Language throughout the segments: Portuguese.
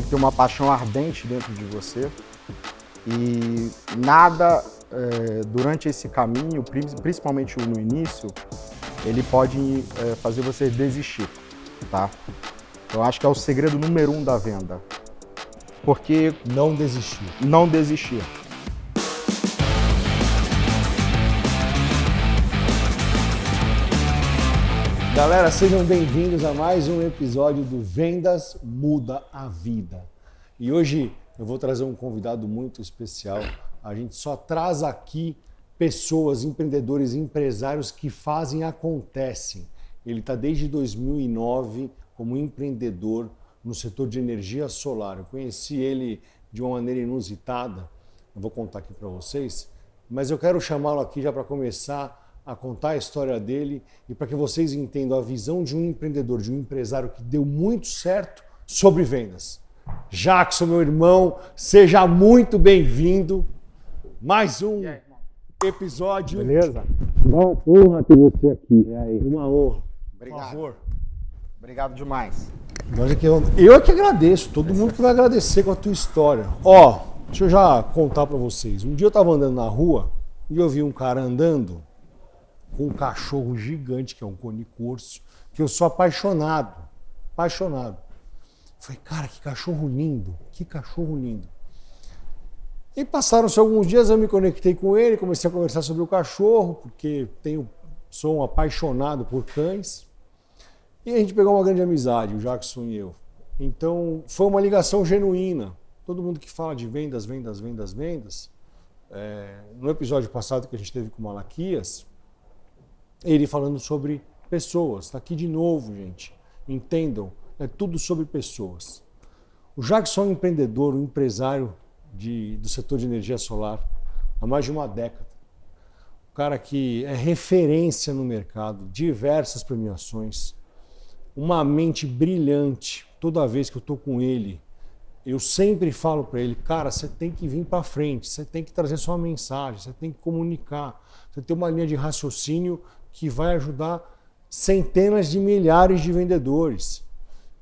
que ter uma paixão ardente dentro de você e nada durante esse caminho, principalmente no início, ele pode fazer você desistir, tá? Eu acho que é o segredo número 1 da venda. Porque não desistir. Não desistir. Galera, sejam bem-vindos a mais um episódio do Vendas Muda a Vida. E hoje eu vou trazer um convidado muito especial. A gente só traz aqui pessoas, empreendedores, empresários que fazem acontecem. Ele está desde 2009 como empreendedor no setor de energia solar. Eu conheci ele de uma maneira inusitada, eu vou contar aqui para vocês, mas eu quero chamá-lo aqui já para começar a contar a história dele e para que vocês entendam a visão de um empreendedor, de um empresário que deu muito certo sobre vendas. Jackson, meu irmão, seja muito bem-vindo. Mais um episódio. Beleza? Uma honra ter você aqui. E aí? Uma honra. Obrigado. Por favor. Obrigado demais. Eu é que agradeço, todo mundo que vai agradecer com a tua história. Ó, deixa eu já contar para vocês. Um dia eu tava andando na rua e eu vi um cara andando com um cachorro gigante, que é um Cane Corso, que eu sou apaixonado. Apaixonado. Falei, cara, que cachorro lindo, que cachorro lindo. E passaram-se alguns dias, eu me conectei com ele, comecei a conversar sobre o cachorro, porque sou um apaixonado por cães. E a gente pegou uma grande amizade, o Jackson e eu. Então, foi uma ligação genuína. Todo mundo que fala de vendas, no episódio passado que a gente teve com o Malaquias, ele falando sobre pessoas. Está aqui de novo, gente. Entendam, é tudo sobre pessoas. O Jackson é um empreendedor, um empresário do setor de energia solar há mais de uma década. Um cara que é referência no mercado, diversas premiações, uma mente brilhante. Toda vez que eu estou com ele, eu sempre falo para ele, cara, você tem que vir para frente, você tem que trazer sua mensagem, você tem que comunicar, você tem uma linha de raciocínio que vai ajudar centenas de milhares de vendedores.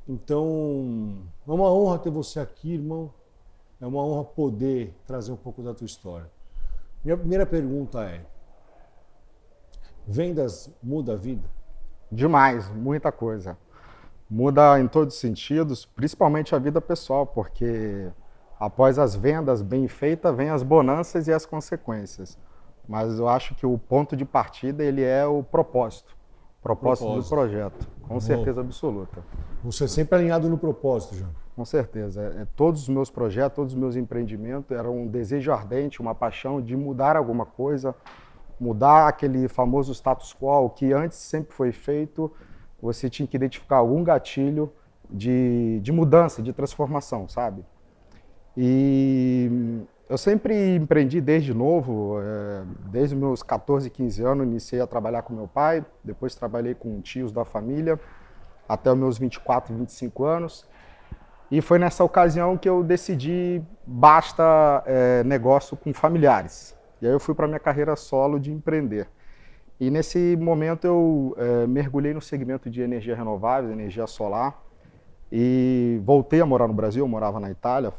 Então, é uma honra ter você aqui, irmão. É uma honra poder trazer um pouco da tua história. Minha primeira pergunta é: vendas muda a vida? Demais, muita coisa. Muda em todos os sentidos, principalmente a vida pessoal, porque após as vendas bem feitas, vem as bonanças e as consequências. Mas eu acho que o ponto de partida ele é o propósito do projeto, com certeza absoluta. Você é sempre alinhado no propósito, João. Com certeza. Todos os meus projetos, todos os meus empreendimentos eram um desejo ardente, uma paixão de mudar alguma coisa, mudar aquele famoso status quo que antes sempre foi feito. Você tinha que identificar algum gatilho de mudança, de transformação, sabe? E eu sempre empreendi desde novo, desde os meus 14, 15 anos, iniciei a trabalhar com meu pai, depois trabalhei com tios da família, até os meus 24, 25 anos. E foi nessa ocasião que eu decidi, basta negócio com familiares. E aí eu fui para a minha carreira solo de empreender. E nesse momento eu mergulhei no segmento de energia renovável, energia solar, e voltei a morar no Brasil, eu morava na Itália,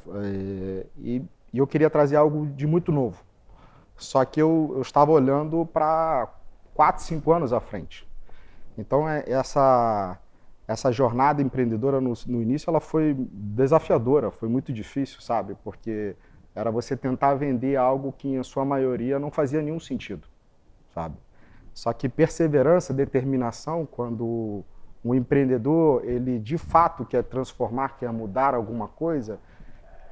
e eu queria trazer algo de muito novo. Só que eu estava olhando para 4, 5 anos à frente. Então essa jornada empreendedora no início ela foi desafiadora, foi muito difícil, sabe? Porque era você tentar vender algo que em sua maioria não fazia nenhum sentido, sabe? Só que perseverança, determinação, quando um empreendedor, ele de fato quer transformar, quer mudar alguma coisa,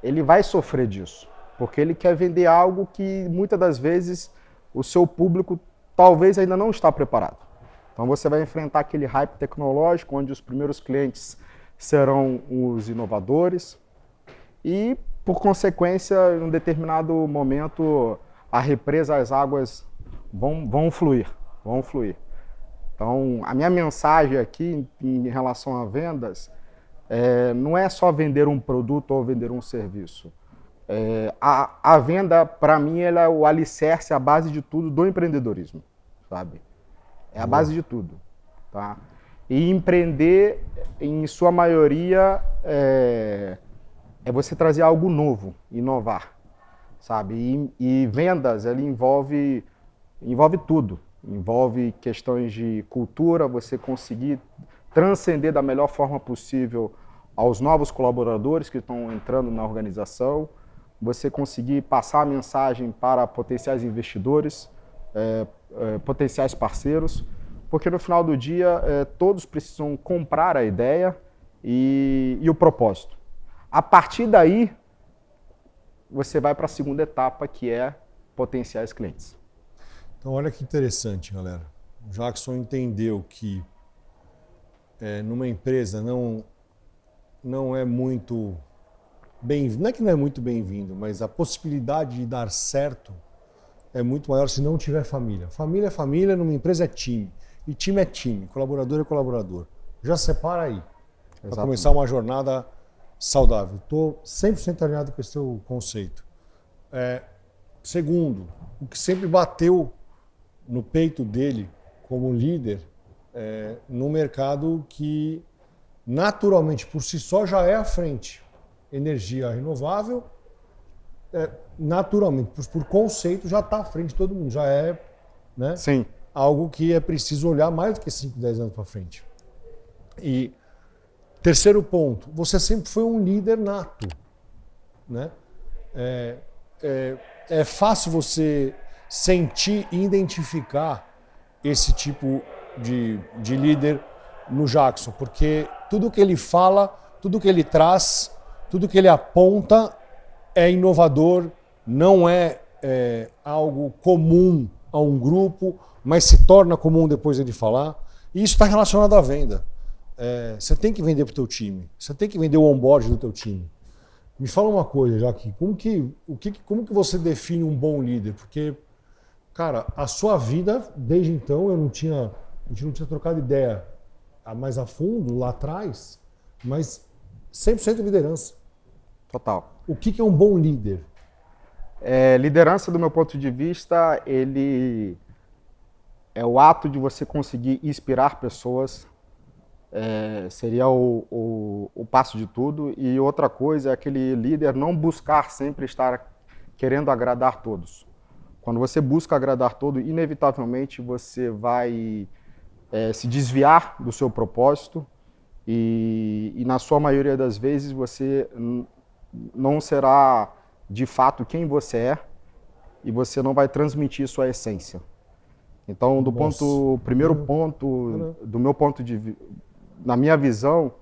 ele vai sofrer disso, porque ele quer vender algo que muitas das vezes o seu público talvez ainda não está preparado. Então você vai enfrentar aquele hype tecnológico, onde os primeiros clientes serão os inovadores e, por consequência, em um determinado momento, a represa, as águas vão fluir. Então, a minha mensagem aqui em relação a vendas não é só vender um produto ou vender um serviço. A venda, para mim, ela é o alicerce, a base de tudo do empreendedorismo, sabe? É a base de tudo, tá? E empreender, em sua maioria, é você trazer algo novo, inovar, sabe? E vendas, ele envolve tudo. Envolve questões de cultura, você conseguir transcender da melhor forma possível aos novos colaboradores que estão entrando na organização, você conseguir passar a mensagem para potenciais investidores, potenciais parceiros, porque no final do dia todos precisam comprar a ideia e o propósito. A partir daí, você vai para a segunda etapa, que é potenciais clientes. Então, olha que interessante, galera. O Jackson entendeu que numa empresa não é muito bem-vindo, não é que não é muito bem-vindo, mas a possibilidade de dar certo é muito maior se não tiver família. Família é família, numa empresa é time. E time é time, colaborador é colaborador. Já separa aí, para começar uma jornada saudável. Estou 100% alinhado com esse seu conceito. Segundo, o que sempre bateu no peito dele como líder no mercado que naturalmente por si só já é à frente. Energia renovável, naturalmente, por conceito, já está à frente de todo mundo. Já é, né, Sim. algo que é preciso olhar mais do que 5, 10 anos para frente. E terceiro ponto, você sempre foi um líder nato. Né? É fácil você sentir e identificar esse tipo de líder no Jackson, porque tudo que ele fala, tudo que ele traz, tudo que ele aponta é inovador, não é algo comum a um grupo, mas se torna comum depois de falar. E isso está relacionado à venda. Você tem que vender para o teu time, você tem que vender o onboard do teu time. Me fala uma coisa, Jaque, como que você define um bom líder? Porque, cara, a sua vida, desde então, a gente não tinha trocado ideia mais a fundo lá atrás, mas 100% liderança. Total. O que é um bom líder? Liderança, do meu ponto de vista, ele é o ato de você conseguir inspirar pessoas, seria o passo de tudo. E outra coisa é aquele líder não buscar sempre estar querendo agradar todos. Quando você busca agradar todos, inevitavelmente você vai se desviar do seu propósito e na sua maioria das vezes você não será de fato quem você é e você não vai transmitir sua essência. Então, primeiro ponto, do meu ponto de vista, na minha visão,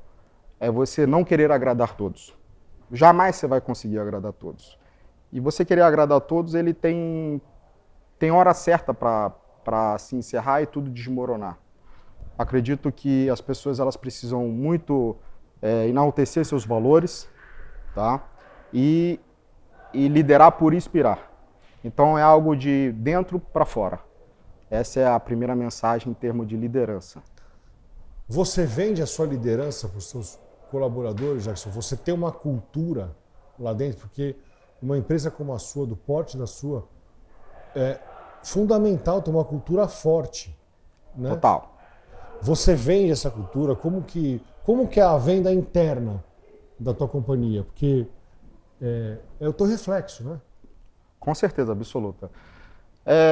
é você não querer agradar todos. Jamais você vai conseguir agradar todos. E você querer agradar todos, ele tem hora certa para se encerrar e tudo desmoronar. Acredito que as pessoas elas precisam muito enaltecer seus valores, tá? E liderar por inspirar. Então é algo de dentro para fora. Essa é a primeira mensagem em termos de liderança. Você vende a sua liderança para os seus colaboradores, Jackson? Você tem uma cultura lá dentro? Porque uma empresa como a sua, do porte da sua, é fundamental ter uma cultura forte. Né? Total. Você vende essa cultura? Como que é a venda interna da tua companhia? Porque é o teu reflexo, né? Com certeza absoluta.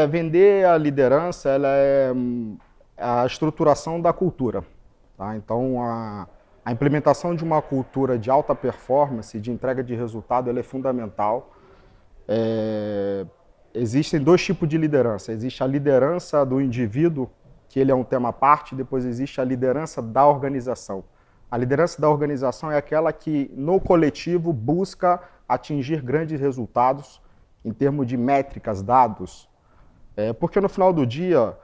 Vender a liderança ela é a estruturação da cultura. Tá? Então, a implementação de uma cultura de alta performance, de entrega de resultado, ela é fundamental. Existem dois tipos de liderança. Existe a liderança do indivíduo, que ele é um tema à parte, depois existe a liderança da organização. A liderança da organização é aquela que, no coletivo, busca atingir grandes resultados em termos de métricas, dados. Porque no final do dia,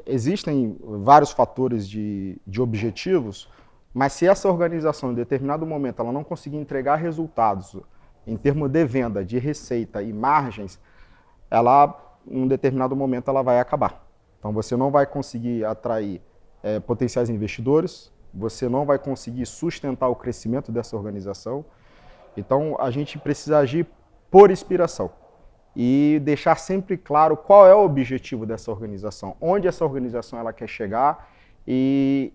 existem vários fatores de objetivos, mas se essa organização, em determinado momento, ela não conseguir entregar resultados em termos de venda, de receita e margens, em um determinado momento, ela vai acabar. Então, você não vai conseguir atrair potenciais investidores, você não vai conseguir sustentar o crescimento dessa organização. Então, a gente precisa agir por inspiração e deixar sempre claro qual é o objetivo dessa organização, onde essa organização ela quer chegar e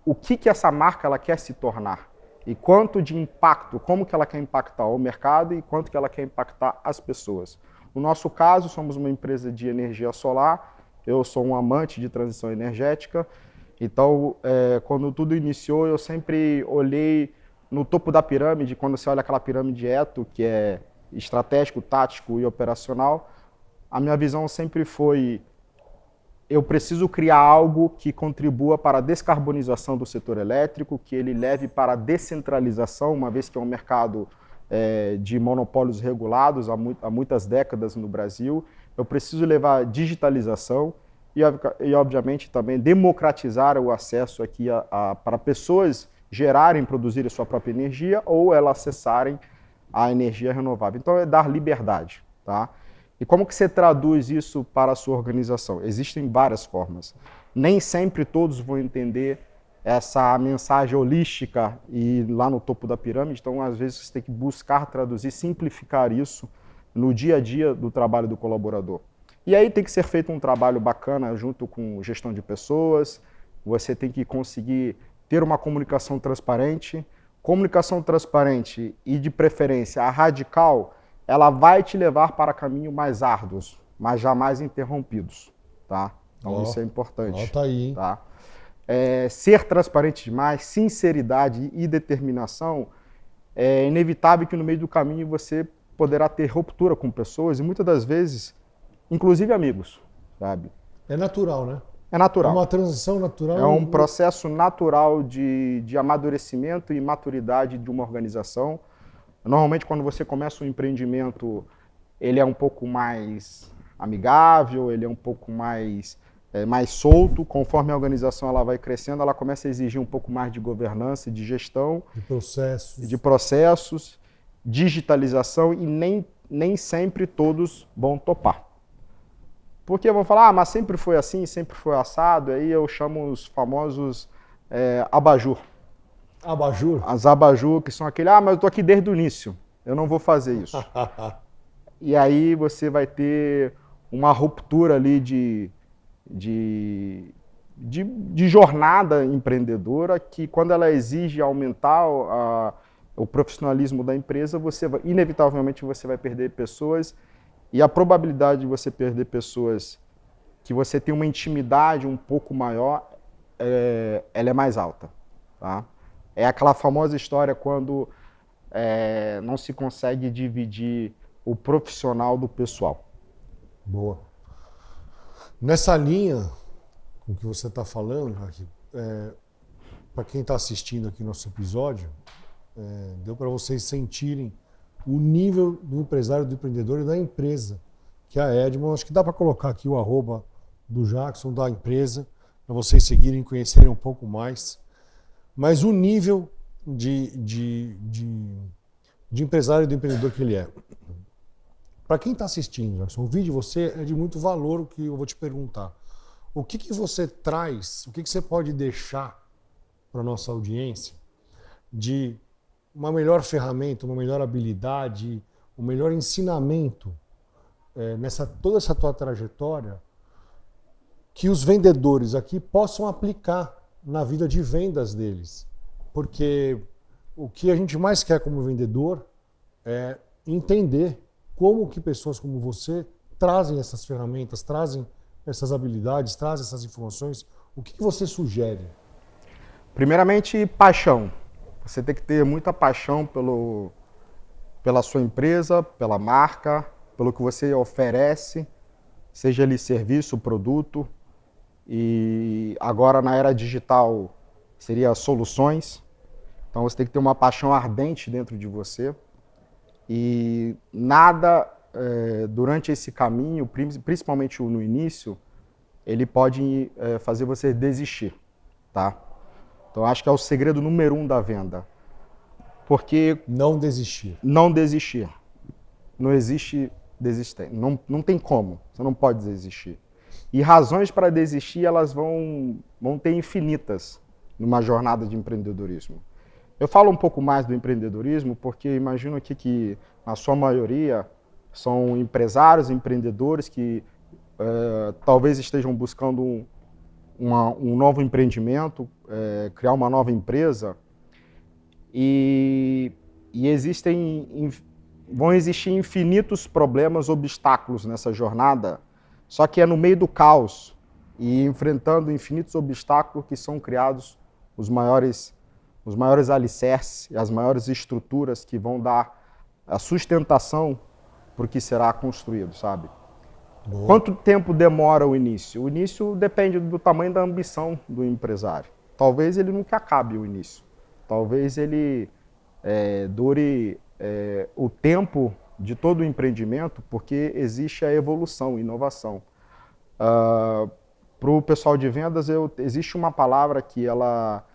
o que essa marca ela quer se tornar. e quanto de impacto, como que ela quer impactar o mercado e quanto que ela quer impactar as pessoas. No nosso caso, somos uma empresa de energia solar, eu sou um amante de transição energética, então, quando tudo iniciou, eu sempre olhei no topo da pirâmide, quando você olha aquela pirâmide Eto, que é estratégico, tático e operacional, a minha visão sempre foi: eu preciso criar algo que contribua para a descarbonização do setor elétrico, que ele leve para a descentralização, uma vez que é um mercado de monopólios regulados há muitas décadas no Brasil. Eu preciso levar a digitalização e, obviamente, também democratizar o acesso aqui para pessoas gerarem, produzirem sua própria energia ou elas acessarem a energia renovável. Então, é dar liberdade, tá? E como que você traduz isso para a sua organização? Existem várias formas. Nem sempre todos vão entender essa mensagem holística e lá no topo da pirâmide, então às vezes você tem que buscar traduzir, simplificar isso no dia a dia do trabalho do colaborador. E aí tem que ser feito um trabalho bacana junto com gestão de pessoas, você tem que conseguir ter uma comunicação transparente. Comunicação transparente e de preferência a radical, ela vai te levar para caminhos mais árduos, mas jamais interrompidos, tá? Então isso é importante. Nota aí, hein? Tá? Ser transparente demais, sinceridade e determinação, é inevitável que no meio do caminho você poderá ter ruptura com pessoas e muitas das vezes, inclusive amigos, sabe? É natural, né? É natural. É uma transição natural. É um processo natural de amadurecimento e maturidade de uma organização. Normalmente, quando você começa um empreendimento, ele é um pouco mais amigável, ele é um pouco mais solto. Conforme a organização ela vai crescendo, ela começa a exigir um pouco mais de governança, de gestão, de processos, digitalização, e nem sempre todos vão topar. Porque vão falar, mas sempre foi assim, sempre foi assado, aí eu chamo os famosos abajur. Abajur? As abajur, que são aquele, mas eu tô aqui desde o início, eu não vou fazer isso. E aí você vai ter uma ruptura ali de jornada empreendedora, que quando ela exige aumentar o profissionalismo da empresa, inevitavelmente você vai perder pessoas, e a probabilidade de você perder pessoas que você tem uma intimidade um pouco maior, ela é mais alta, tá? É aquela famosa história quando não se consegue dividir o profissional do pessoal. Boa. Nessa linha, com o que você está falando, para quem está assistindo aqui nosso episódio, deu para vocês sentirem o nível do empresário, do empreendedor e da empresa, que é a Edmond. Acho que dá para colocar aqui o @ do Jackson, da empresa, para vocês seguirem e conhecerem um pouco mais. Mas o nível de empresário e de empreendedor que ele é. Para quem está assistindo, Jackson, ouvir de você é de muito valor o que eu vou te perguntar. O que você traz, o que você pode deixar para a nossa audiência de uma melhor ferramenta, uma melhor habilidade, um melhor ensinamento toda essa tua trajetória, que os vendedores aqui possam aplicar na vida de vendas deles? Porque o que a gente mais quer como vendedor é entender como que pessoas como você trazem essas ferramentas, trazem essas habilidades, trazem essas informações. O que você sugere? Primeiramente, paixão. Você tem que ter muita paixão pela sua empresa, pela marca, pelo que você oferece, seja ele serviço, produto. E agora na era digital seria soluções. Então você tem que ter uma paixão ardente dentro de você. E nada durante esse caminho, principalmente no início, ele pode fazer você desistir, tá? Então acho que é o segredo número 1 da venda. Porque não desistir. Não desistir. Não existe desistir. Não tem como. Você não pode desistir. E razões para desistir, elas vão ter infinitas numa jornada de empreendedorismo. Eu falo um pouco mais do empreendedorismo porque imagino aqui que, na sua maioria, são empresários, empreendedores que talvez estejam buscando um novo empreendimento, criar uma nova empresa. e, vão existir infinitos problemas, obstáculos nessa jornada, só que é no meio do caos e enfrentando infinitos obstáculos que são criados os maiores alicerces e as maiores estruturas que vão dar a sustentação para o que será construído, sabe? Boa. Quanto tempo demora o início? O início depende do tamanho da ambição do empresário. Talvez ele nunca acabe o início. Talvez ele dure o tempo de todo o empreendimento, porque existe a evolução, inovação. Para o pessoal de vendas, existe uma palavra que ela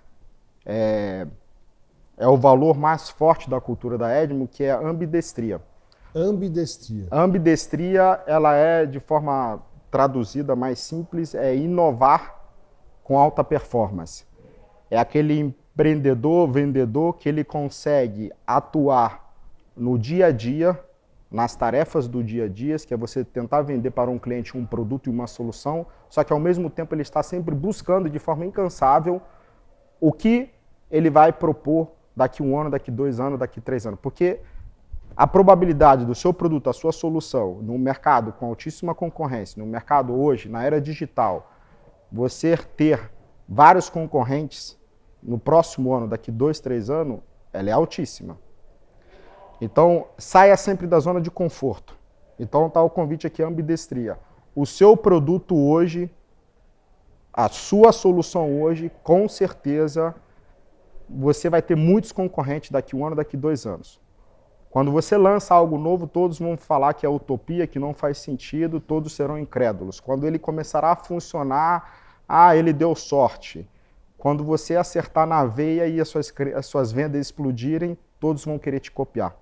é o valor mais forte da cultura da Edmo, que é a ambidestria. Ambidestria. A ambidestria, ela é, de forma traduzida mais simples, é inovar com alta performance. É aquele empreendedor, vendedor, que ele consegue atuar no dia a dia, nas tarefas do dia a dia, que é você tentar vender para um cliente um produto e uma solução, só que ao mesmo tempo ele está sempre buscando de forma incansável o que ele vai propor daqui 1 ano, daqui 2 anos, daqui 3 anos. Porque a probabilidade do seu produto, a sua solução, no mercado com altíssima concorrência, no mercado hoje, na era digital, você ter vários concorrentes no próximo ano, daqui 2, 3 anos, ela é altíssima. Então, saia sempre da zona de conforto. Então, está o convite aqui, ambidestria. O seu produto hoje, a sua solução hoje, com certeza, você vai ter muitos concorrentes daqui 1 ano, daqui 2 anos. Quando você lança algo novo, todos vão falar que é utopia, que não faz sentido, todos serão incrédulos. Quando ele começará a funcionar, ele deu sorte. Quando você acertar na veia e as suas vendas explodirem, todos vão querer te copiar.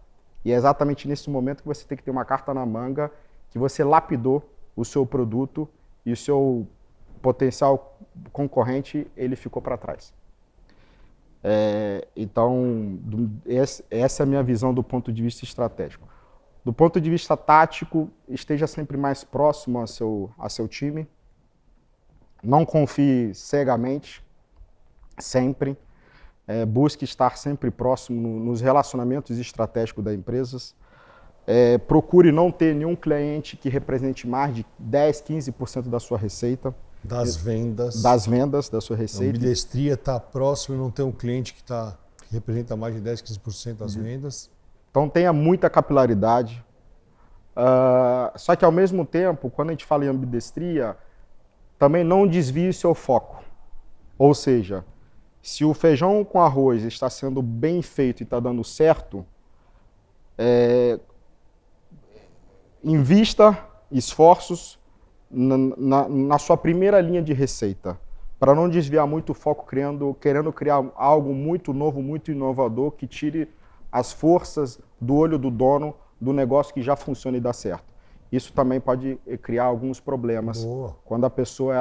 E é exatamente nesse momento que você tem que ter uma carta na manga, que você lapidou o seu produto e o seu potencial concorrente, ele ficou para trás. Então, essa é a minha visão do ponto de vista estratégico. Do ponto de vista tático, esteja sempre mais próximo a seu time. Não confie cegamente, sempre. Busque estar sempre próximo nos relacionamentos estratégicos das empresas. Procure não ter nenhum cliente que represente mais de 10, 15% da sua receita. Das vendas. Das vendas, da sua receita. A ambidestria está próximo e não ter um cliente que representa mais de 10, 15% das vendas. Então tenha muita capilaridade. Só que ao mesmo tempo, quando a gente fala em ambidestria, também não desvie seu foco. Ou seja, se o feijão com arroz está sendo bem feito e está dando certo, invista esforços na sua primeira linha de receita, para não desviar muito o foco querendo criar algo muito novo, muito inovador, que tire as forças do olho do dono do negócio que já funciona e dá certo. Isso também pode criar alguns problemas. Boa. Quando a pessoa,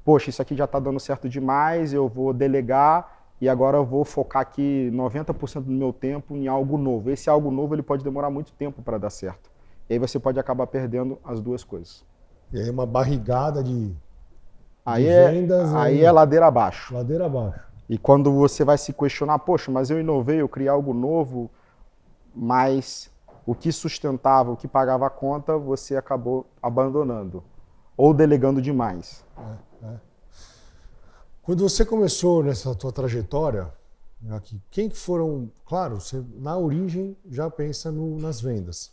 poxa, isso aqui já está dando certo demais, eu vou delegar e agora eu vou focar aqui 90% do meu tempo em algo novo. Esse algo novo ele pode demorar muito tempo para dar certo. E aí você pode acabar perdendo as duas coisas. E aí uma barrigada de vendas. Aí é ladeira abaixo. Ladeira abaixo. E quando você vai se questionar, poxa, mas eu inovei, eu criei algo novo, mas o que sustentava, o que pagava a conta, você acabou abandonando ou delegando demais. Quando você começou nessa tua trajetória, quem que foram... Claro, você na origem já pensa nas vendas.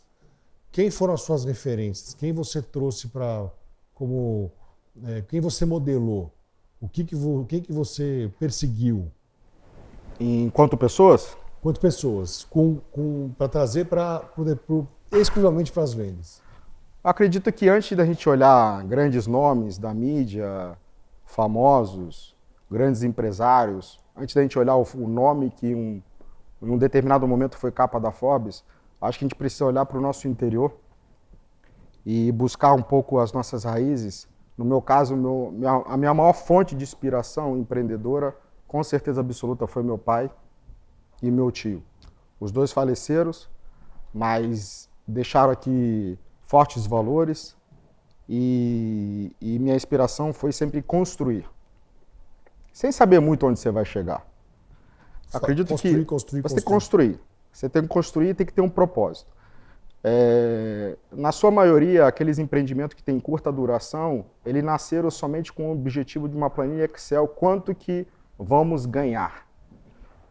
Quem foram as suas referências? Quem você trouxe quem você modelou? O que você perseguiu? Enquanto pessoas? Quanto pessoas? Para trazer exclusivamente para as vendas. Acredito que antes da gente olhar grandes nomes da mídia, famosos, grandes empresários, antes da gente olhar o nome que em um determinado momento foi capa da Forbes, acho que a gente precisa olhar para o nosso interior e buscar um pouco as nossas raízes. No meu caso, a minha maior fonte de inspiração empreendedora, com certeza absoluta, foi meu pai e meu tio. Os dois faleceram, mas deixaram aqui fortes valores e minha inspiração foi sempre construir, sem saber muito onde você vai chegar. Acredito Construir, que construir, você tem que construir. construir. Você tem que construir e tem que ter um propósito. Na sua maioria, aqueles empreendimentos que têm curta duração, eles nasceram somente com o objetivo de uma planilha Excel, quanto que vamos ganhar.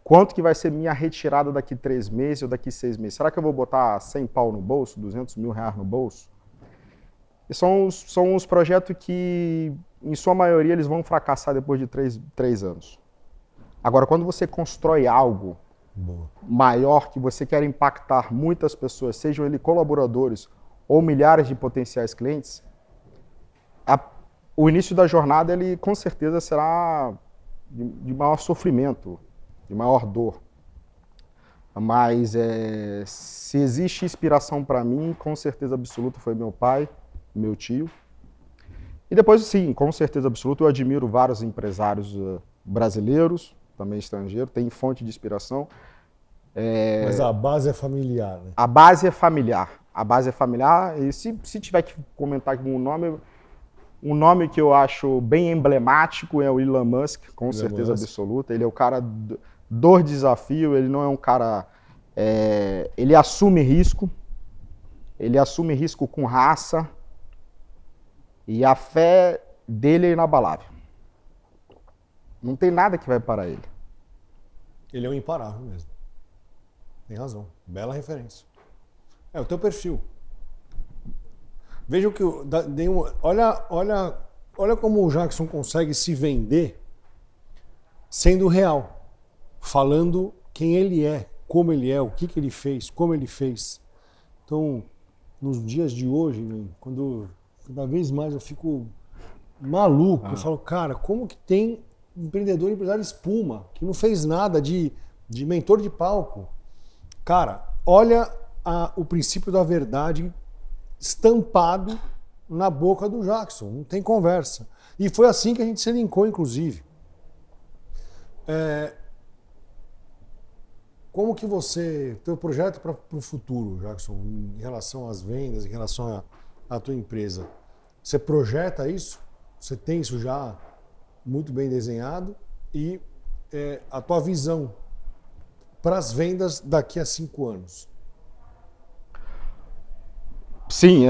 Quanto que vai ser minha retirada daqui 3 meses ou daqui 6 meses? Será que eu vou botar 100 pau no bolso, 200 mil reais no bolso? E são os projetos que, em sua maioria, eles vão fracassar depois de 3 anos. Agora, quando você constrói algo Boa. maior, que você quer impactar muitas pessoas, sejam eles colaboradores ou milhares de potenciais clientes, o início da jornada, ele com certeza será de maior sofrimento, de maior dor. Mas se existe inspiração para mim, com certeza absoluta foi meu pai, meu tio. E depois, sim, com certeza absoluta, eu admiro vários empresários brasileiros, também estrangeiros, tem fonte de inspiração. Mas a base é familiar, né? A base é familiar. A base é familiar. E se tiver que comentar algum nome, um nome que eu acho bem emblemático é o Elon Musk, com certeza absoluta. Ele é o cara do desafio, ele não é um cara... ele assume risco com raça, e a fé dele é inabalável. Não tem nada que vai parar ele. Ele é um imparável mesmo. Tem razão. Bela referência. É o teu perfil. Veja o que olha como o Jackson consegue se vender sendo real, falando quem ele é, como ele é, o que ele fez, como ele fez. Então, nos dias de hoje, quando cada vez mais eu fico maluco, eu falo, cara, como que tem empresário espuma, que não fez nada de mentor de palco? Cara, olha o princípio da verdade estampado na boca do Jackson, não tem conversa. E foi assim que a gente se linkou, inclusive. Como que teu projeto para o futuro, Jackson, em relação às vendas, em relação à tua empresa, você projeta isso? Você tem isso já muito bem desenhado? E a tua visão para as vendas daqui a 5 anos? Sim,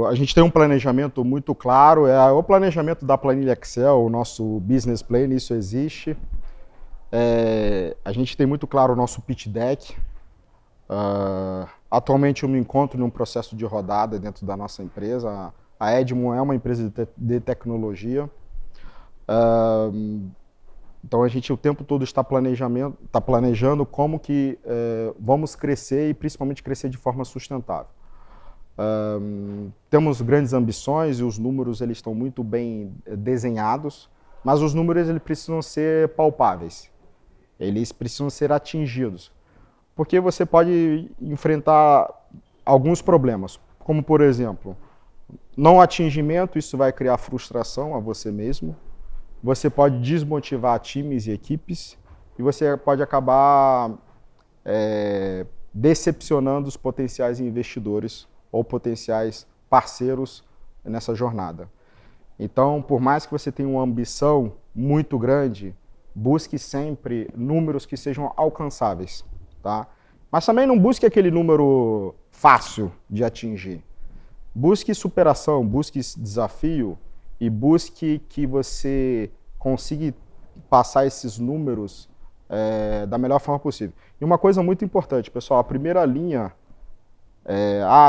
a gente tem um planejamento muito claro, o planejamento da planilha Excel, o nosso business plan, isso existe. A gente tem muito claro o nosso pitch deck. Atualmente eu me encontro num processo de rodada dentro da nossa empresa. A Edmond é uma empresa de tecnologia. Então a gente o tempo todo está planejando como que vamos crescer e principalmente crescer de forma sustentável. Temos grandes ambições e os números eles estão muito bem desenhados, mas os números eles precisam ser palpáveis, eles precisam ser atingidos, porque você pode enfrentar alguns problemas, como por exemplo, não atingimento, isso vai criar frustração a você mesmo, você pode desmotivar times e equipes e você pode acabar decepcionando os potenciais investidores ou potenciais parceiros nessa jornada. Então, por mais que você tenha uma ambição muito grande, busque sempre números que sejam alcançáveis, tá? Mas também não busque aquele número fácil de atingir. Busque superação, busque desafio e busque que você consiga passar esses números da melhor forma possível. E uma coisa muito importante, pessoal, a primeira linha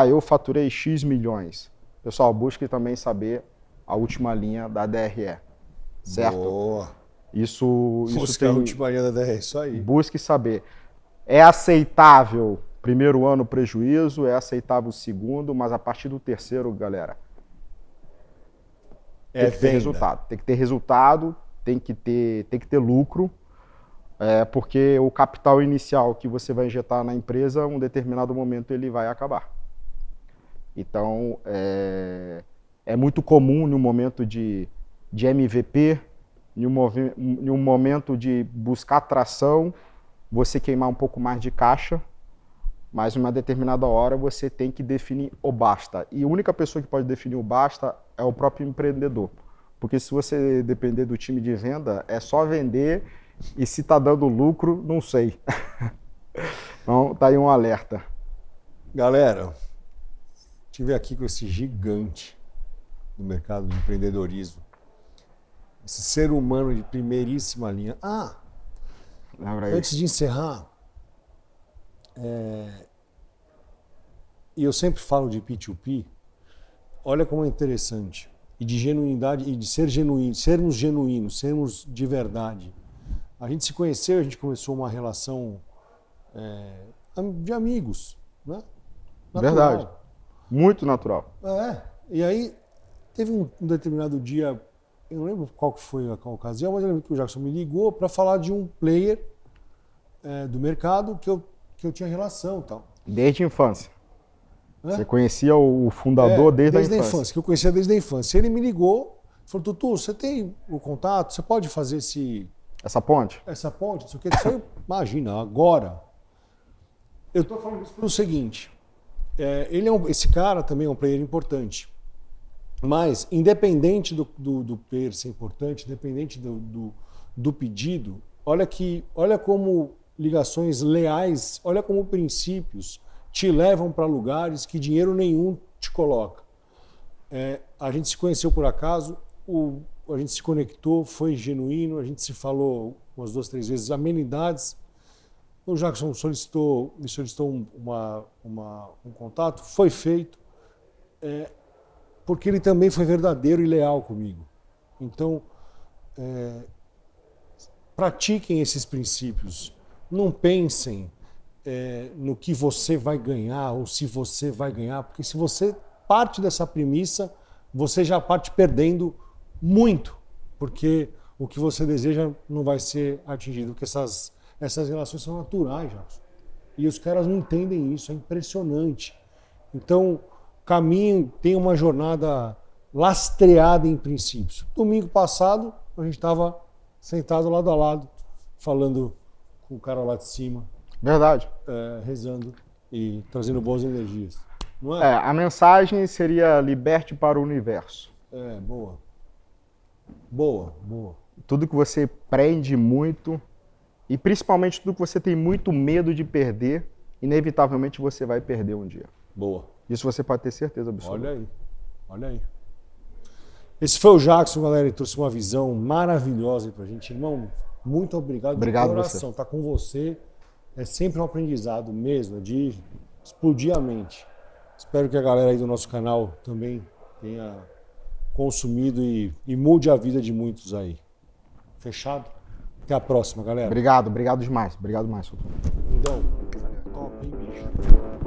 eu faturei X milhões. Pessoal, busque também saber a última linha da DRE, certo? Boa. Isso Busque a última linha da DRE, isso aí. Busque saber. É aceitável primeiro ano prejuízo, é aceitável o segundo, mas a partir do terceiro, galera, tem que ter resultado. Tem que ter resultado, tem que ter lucro, porque o capital inicial que você vai injetar na empresa, em um determinado momento ele vai acabar. Então, é muito comum no momento de MVP, em um momento de buscar tração, você queimar um pouco mais de caixa, mas em uma determinada hora você tem que definir o basta. E a única pessoa que pode definir o basta é o próprio empreendedor. Porque se você depender do time de venda, é só vender E se tá dando lucro, não sei. Então, tá aí um alerta. Galera, estive aqui com esse gigante do mercado de empreendedorismo. Esse ser humano de primeiríssima linha. Lembra aí? Antes de encerrar, e eu sempre falo de P2P, olha como é interessante. E de genuinidade, e de ser genuíno, sermos genuínos, sermos de verdade. A gente se conheceu, a gente começou uma relação de amigos, né? Natural. Verdade. Muito natural. E aí teve um determinado dia, eu não lembro qual que foi a ocasião, mas eu lembro que o Jackson me ligou para falar de um player do mercado que eu tinha relação e tal. Desde a infância. Você conhecia o fundador desde a infância. Que eu conhecia desde a infância. Ele me ligou, falou, Tutu, você tem o contato? Você pode fazer essa ponte? Essa ponte, não sei o que. Você imagina, agora. Eu estou falando isso pelo seguinte, esse cara também é um player importante, mas independente do player ser importante, independente do pedido, olha como ligações leais, olha como princípios te levam para lugares que dinheiro nenhum te coloca. A gente se conheceu por acaso, a gente se conectou, foi genuíno, a gente se falou umas 2, 3 vezes, amenidades. O Jackson me solicitou um contato, foi feito, porque ele também foi verdadeiro e leal comigo. Então, pratiquem esses princípios, não pensem no que você vai ganhar ou se você vai ganhar, porque se você parte dessa premissa, você já parte perdendo muito, porque o que você deseja não vai ser atingido, porque essas relações são naturais, Jackson. E os caras não entendem isso, é impressionante. Então, caminho tem uma jornada lastreada em princípios. Domingo passado, a gente estava sentado lado a lado, falando com o cara lá de cima. Verdade. Rezando e trazendo boas energias. Não é? A mensagem seria liberte para o universo. Boa. Boa. Tudo que você prende muito, e principalmente tudo que você tem muito medo de perder, inevitavelmente você vai perder um dia. Boa. Isso você pode ter certeza absoluta. Olha aí. Esse foi o Jackson, galera. Ele trouxe uma visão maravilhosa aí pra gente. Irmão, muito obrigado. Obrigado de coração. você. Tá com você. É sempre um aprendizado mesmo, de explodir a mente. Espero que a galera aí do nosso canal também tenha consumido e mude a vida de muitos aí. Fechado? Até a próxima, galera. Obrigado demais. Obrigado mais, Soutor. Lindão, top, hein, bicho?